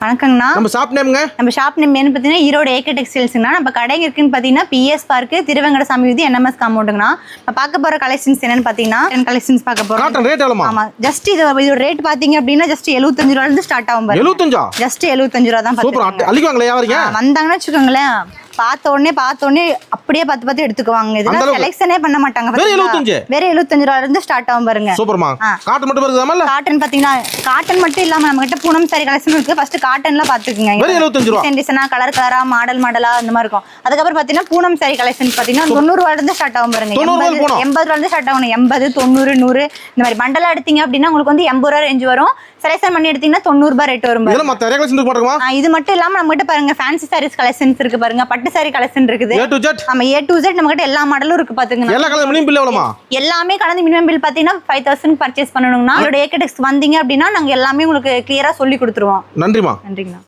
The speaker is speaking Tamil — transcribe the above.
வணக்கங்கண்ணா. நம்ம ஷாப் நேம்ங்க? நம்ம ஷாப் நேம் என்ன பார்த்தீங்கன்னா ஈரோடு ஏகே டெக்ஸ்டைல்ஸ்ங்கண்ணா. நம்ம கடைங்க இருக்குன்னு பார்த்தீங்கன்னா பிஎஸ் பார்க் திருவெங்கடசாமி வீதி NMS காம்பவுண்டுங்கண்ணா. நம்ம பார்க்க போகிற கலெக்ஷன்ஸ் என்னன்னு பார்த்தீங்கன்னா கலெக்ஷன்ஸ் பார்க்க போகிறோம். காட்டன் ரேட் எவ்வளோமா? ஆமாம், ஜஸ்ட் இதோட ரேட் பார்த்தீங்க அப்படின்னா ஜஸ்ட் 75 ரூபாயிலிருந்து ஸ்டார்ட் ஆகும். 75? ஜஸ்ட் 75 ரூபா தான். சூப்பர். அள்ளிக்குவாங்களே வியாபாரிங்க? வந்தாங்கன்னு வச்சுக்கோங்களேன், பார்த்த உடனே அப்படியே பார்த்து எடுத்துக்குவாங்க. இதெல்லாம் செலக்ஷனே பண்ண மாட்டாங்க. வேற 75 ரூபாயில இருந்து ஸ்டார்ட் ஆகும் பாருங்க. சூப்பர்மா. காட்டன் மட்டும் இருக்குதாமல்ல? காட்டன் பாத்தீங்கன்னா காட்டன் மட்டும் இல்லாம நம்ம கிட்ட பூனம் சாரி கலெக்ஷன் இருக்கு. ஃபர்ஸ்ட் காட்டன்ல பாத்துக்குங்க. வேற 75 ரூபாய். டிசைனா கலர் கலரா மாடலா அந்த மாதிரி இருக்கும். அதுக்கு அப்புறம் பாத்தீங்கன்னா பூனம் சாரி கலெக்ஷன் பாத்தீங்கன்னா 90 ரூபாயில இருந்து ஸ்டார்ட் ஆகும் பாருங்க. 80 ரூபாயில இருந்து ஸ்டார்ட் ஆகும். 80, 90, 100 இந்த மாதிரி பண்டலா எடுத்தீங்க அப்படின்னா உங்களுக்கு வந்து 80 ரூபாய் ரேஞ்ச் வரும். செலக்ஷன் பண்ணி எடுத்தீங்கன்னா 90 ரூபாய் ரேட் வரும். இதெல்லாம் மத்த நிறைய கலெக்ஷன் இருக்கு பாருங்க. இது மட்டும் இல்லாம நம்ம கிட்ட பாருங்க ஃபேன்சி சாரீஸ் கலெக்ஷன்ஸ் இருக்கு பாருங்க. பட்டு சாரி கலெக்ஷன் இருக்குது. A to Z. ஆமா, A to Z நம்ம கிட்ட எல்லா மாடலும் இருக்கு பாத்துங்க. எல்லா கலர் மினிமம் பில் எவ்வளவுமா? எல்லாமே கலந்து மினிமம் பில் பாத்தீங்கன்னா 5000 பர்ச்சேஸ் பண்ணனும்னா இதோட ஏகே டெக்ஸ் வந்தீங்க அப்படின்னா நாங்க எல்லாமே உங்களுக்கு கிளியரா சொல்லி கொடுத்துருவோம். நன்றிமா. நன்றிங்கண்ணா.